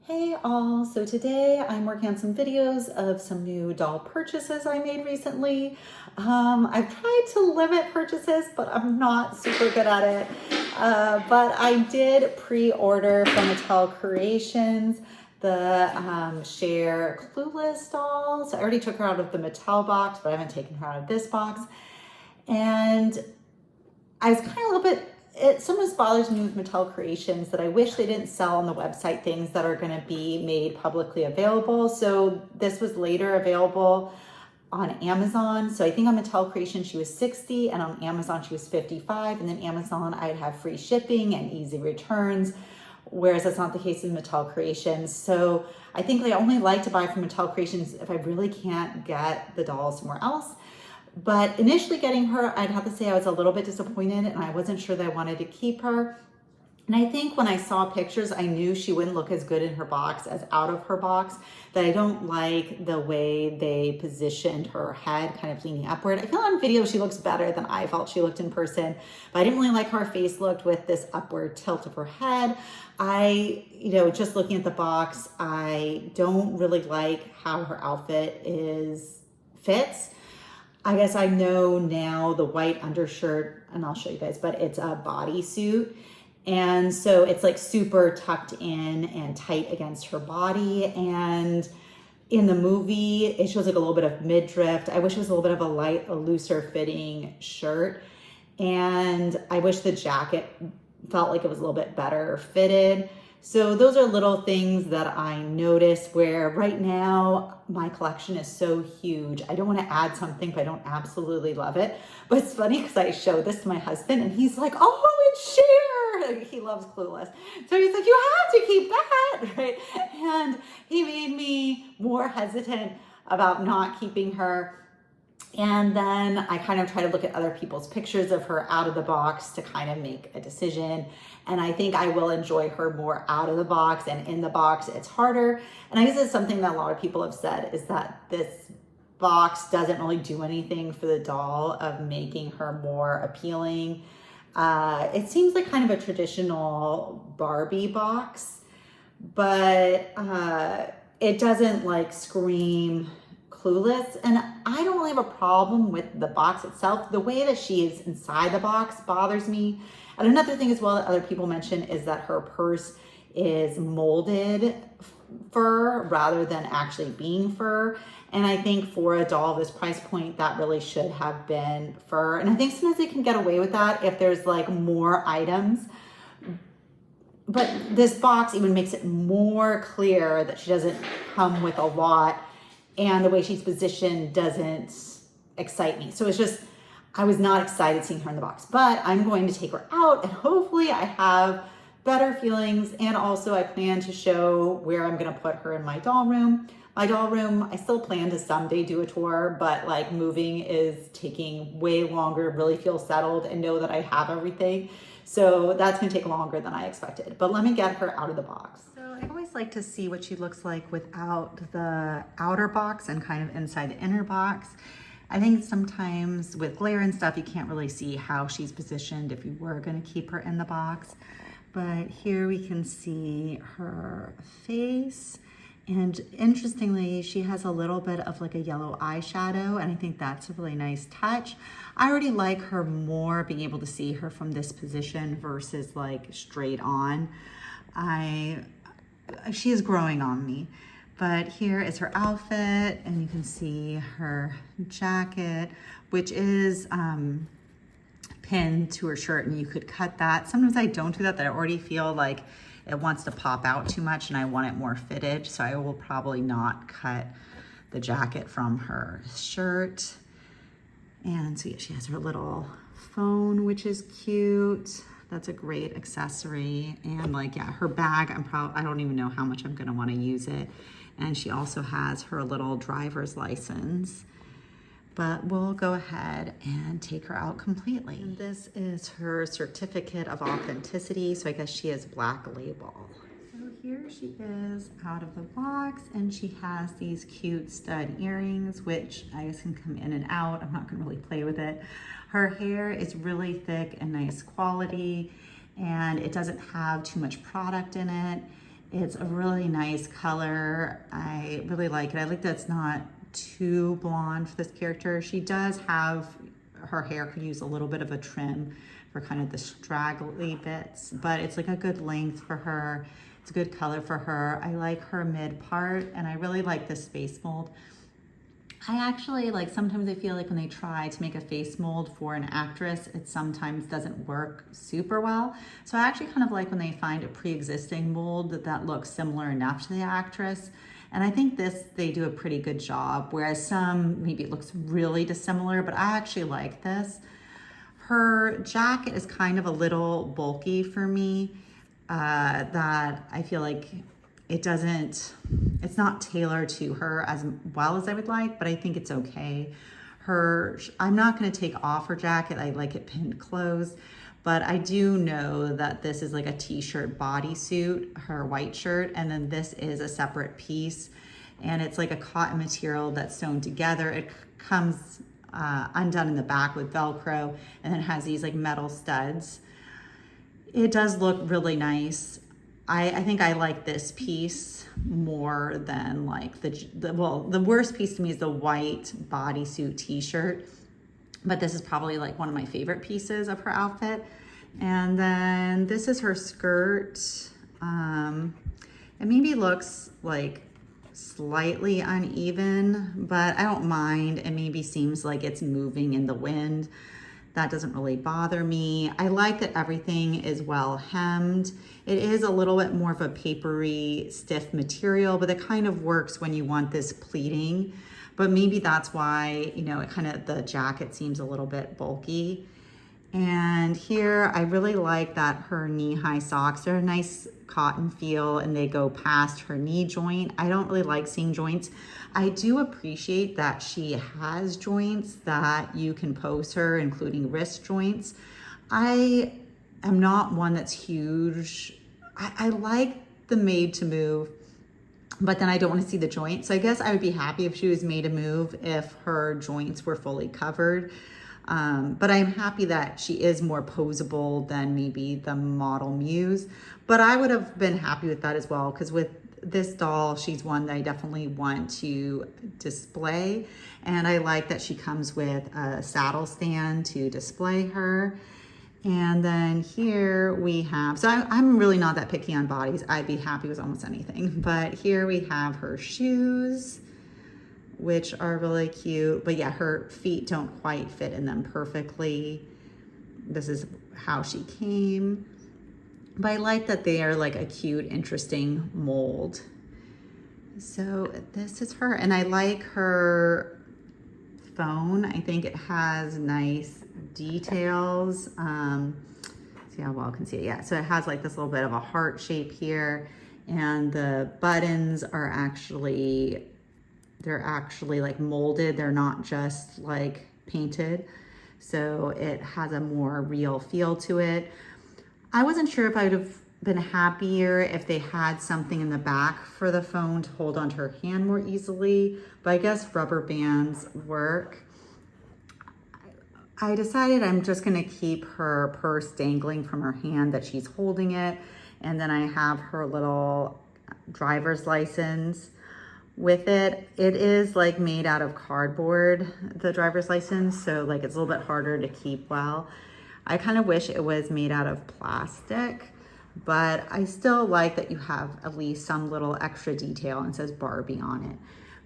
Hey all, so today I'm working on some videos of some new doll purchases I made recently. I've tried to limit purchases, but I'm not super good at it. But I did pre-order from Mattel Creations the Cher Clueless doll. So I already took her out of the Mattel box, but I haven't taken her out of this box. And I was kind of a little bit, it sometimes bothers me with Mattel Creations that I wish they didn't sell on the website things that are going to be made publicly available. So this was later available on Amazon. So I think on Mattel Creations she was 60 and on Amazon she was 55. And then Amazon I'd have free shipping and easy returns, whereas that's not the case with Mattel Creations. So I think I only like to buy from Mattel Creations if I really can't get the doll somewhere else. But initially getting her, I'd have to say I was a little bit disappointed and I wasn't sure that I wanted to keep her. And I think when I saw pictures, I knew she wouldn't look as good in her box as out of her box. That I don't like the way they positioned her head kind of leaning upward. I feel on video she looks better than I felt she looked in person, but I didn't really like how her face looked with this upward tilt of her head. Just looking at the box, I don't really like how her outfit fits. I guess I know now the white undershirt, and I'll show you guys, but it's a bodysuit. And so it's like super tucked in and tight against her body. And in the movie, it shows like a little bit of midriff. I wish it was a little bit of a looser fitting shirt. And I wish the jacket felt like it was a little bit better fitted. So those are little things that I noticed where right now my collection is so huge. I don't want to add something, but I don't absolutely love it. But it's funny because I showed this to my husband and he's like, oh, it's Cher. He loves Clueless. So he's like, you have to keep that, right? And he made me more hesitant about not keeping her. And then I kind of try to look at other people's pictures of her out of the box to kind of make a decision. And I think I will enjoy her more out of the box, and in the box it's harder. And I guess it's something that a lot of people have said is that this box doesn't really do anything for the doll of making her more appealing. It seems like kind of a traditional Barbie box, but it doesn't like scream Clueless. And I don't really have a problem with the box itself. The way that she is inside the box bothers me. And another thing as well that other people mention is that her purse is molded fur rather than actually being fur. And I think for a doll of this price point, that really should have been fur. And I think sometimes they can get away with that if there's like more items. But this box even makes it more clear that she doesn't come with a lot, and the way she's positioned doesn't excite me. So it's just, I was not excited seeing her in the box, but I'm going to take her out and hopefully I have better feelings. And also I plan to show where I'm gonna put her in my doll room. My doll room, I still plan to someday do a tour, but like moving is taking way longer, really feel settled and know that I have everything. So that's gonna take longer than I expected, but let me get her out of the box. So I always like to see what she looks like without the outer box and kind of inside the inner box. I think sometimes with glare and stuff, you can't really see how she's positioned if you were gonna keep her in the box. But here we can see her face. And interestingly, she has a little bit of like a yellow eyeshadow, and I think that's a really nice touch. I already like her more being able to see her from this position versus like straight on. She is growing on me. But here is her outfit, and you can see her jacket, which is pinned to her shirt, and you could cut that. Sometimes I don't do that I already feel like it wants to pop out too much and I want it more fitted. So I will probably not cut the jacket from her shirt. And so yeah, she has her little phone, which is cute. That's a great accessory. And like, yeah, her bag, I don't even know how much I'm gonna wanna use it. And she also has her little driver's license. But we'll go ahead and take her out completely. And this is her certificate of authenticity. So I guess she is Black Label. So here she is out of the box, and she has these cute stud earrings, which I guess can come in and out. I'm not gonna really play with it. Her hair is really thick and nice quality, and it doesn't have too much product in it. It's a really nice color. I really like it. I like that it's not too blonde for this character. She does have, her hair could use a little bit of a trim for kind of the straggly bits, but it's like a good length for her. It's a good color for her. I like her mid part, and I really like this face mold. I actually like, sometimes I feel like when they try to make a face mold for an actress, it sometimes doesn't work super well. So I actually kind of like when they find a pre-existing mold that looks similar enough to the actress. And I think this, they do a pretty good job, whereas some, maybe it looks really dissimilar, but I actually like this. Her jacket is kind of a little bulky for me, that I feel like it's not tailored to her as well as I would like, but I think it's okay. I'm not gonna take off her jacket. I like it pinned closed, but I do know that this is like a t-shirt bodysuit, her white shirt, and then this is a separate piece, and it's like a cotton material that's sewn together. It comes undone in the back with Velcro, and then has these like metal studs. It does look really nice. I think I like this piece more than like the worst piece to me is the white bodysuit t-shirt, but this is probably like one of my favorite pieces of her outfit. And then this is her skirt. It maybe looks like slightly uneven, but I don't mind. It maybe seems like it's moving in the wind. That doesn't really bother me. I like that everything is well hemmed. It is a little bit more of a papery, stiff material, but it kind of works when you want this pleating. But maybe that's why, you know, the jacket seems a little bit bulky. And here, I really like that her knee-high socks, they're a nice cotton feel and they go past her knee joint. I don't really like seeing joints. I do appreciate that she has joints that you can pose her, including wrist joints. I am not one that's huge. I like the made to move, but then I don't want to see the joints. So I guess I would be happy if she was made to move if her joints were fully covered. But I'm happy that she is more posable than maybe the model Muse. But I would have been happy with that as well, because with this doll, she's one that I definitely want to display. And I like that she comes with a saddle stand to display her. And then here we have, so I'm really not that picky on bodies. I'd be happy with almost anything. But here we have her shoes, which are really cute. But yeah, her feet don't quite fit in them perfectly. This is how she came. But I like that they are like a cute, interesting mold. So this is her, and I like her phone. I think it has nice details. See how well I can see it. Yeah, so it has like this little bit of a heart shape here, and the buttons are actually, they're actually like molded. They're not just like painted. So it has a more real feel to it. I wasn't sure if I would have been happier if they had something in the back for the phone to hold onto her hand more easily, but I guess rubber bands work. I decided I'm just gonna keep her purse dangling from her hand that she's holding it, and then I have her little driver's license with it. It is like made out of cardboard, the driver's license, so like it's a little bit harder to keep well. I kind of wish it was made out of plastic, but I still like that you have at least some little extra detail and says Barbie on it.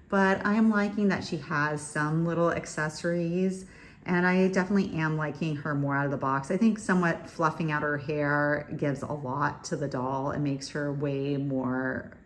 But I'm liking that she has some little accessories, and I definitely am liking her more out of the box. I think somewhat fluffing out her hair gives a lot to the doll and makes her way more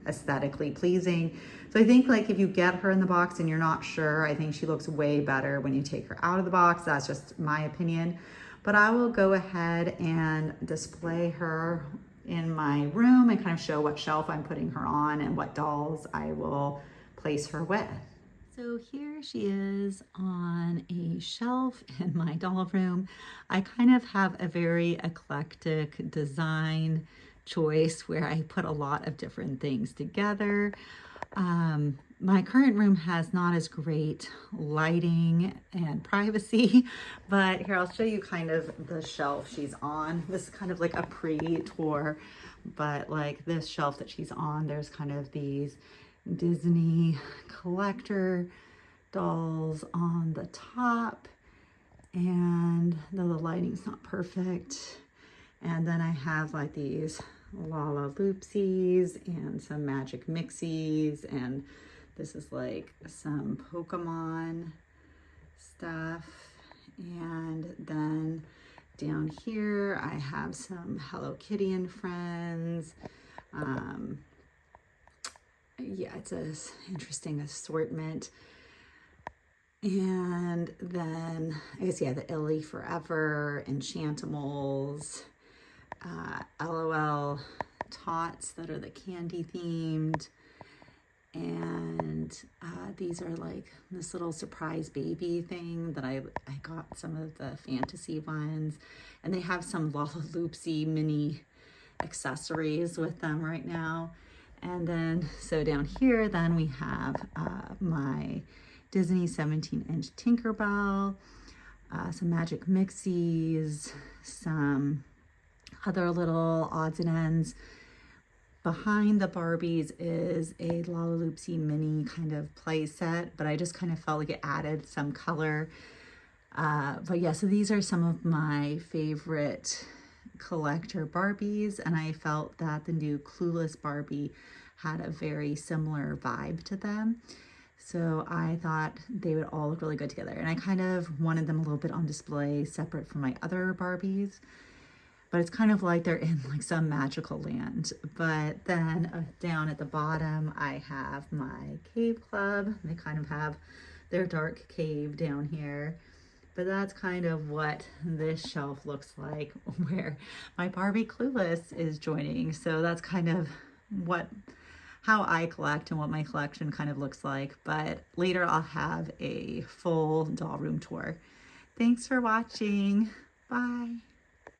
aesthetically pleasing. So I think like if you get her in the box and you're not sure, I think she looks way better when you take her out of the box. That's just my opinion. But I will go ahead and display her in my room and kind of show what shelf I'm putting her on and what dolls I will place her with. So here she is on a shelf in my doll room. I kind of have a very eclectic design choice where I put a lot of different things together. My current room has not as great lighting and privacy, but here I'll show you kind of the shelf she's on. This is kind of like a pre-tour, but like this shelf that she's on, there's kind of these Disney collector dolls on the top, and the lighting's not perfect. And then I have like these Lala Loopsies and some Magic Mixies, and this is like some Pokemon stuff. And then down here I have some Hello Kitty and Friends. Yeah, it's an interesting assortment. And then I guess, yeah, the Illy Forever, Enchantimals, LOL Tots that are the candy themed. And these are like this little surprise baby thing that I got some of the fantasy ones. And they have some Lala Loopsy mini accessories with them right now. And then, so down here, then we have my Disney 17-inch Tinkerbell, some Magic Mixies, some other little odds and ends. Behind the Barbies is a Lala Loopsy mini kind of play set, but I just kind of felt like it added some color. But yeah, so these are some of my favorite collector Barbies, and I felt that the new Clueless Barbie had a very similar vibe to them. So I thought they would all look really good together. And I kind of wanted them a little bit on display separate from my other Barbies. But it's kind of like they're in like some magical land. But then down at the bottom, I have my Cave Club. They kind of have their dark cave down here. But that's kind of what this shelf looks like, where my Barbie Clueless is joining. So that's kind of how I collect and what my collection kind of looks like. But later I'll have a full doll room tour. Thanks for watching. Bye.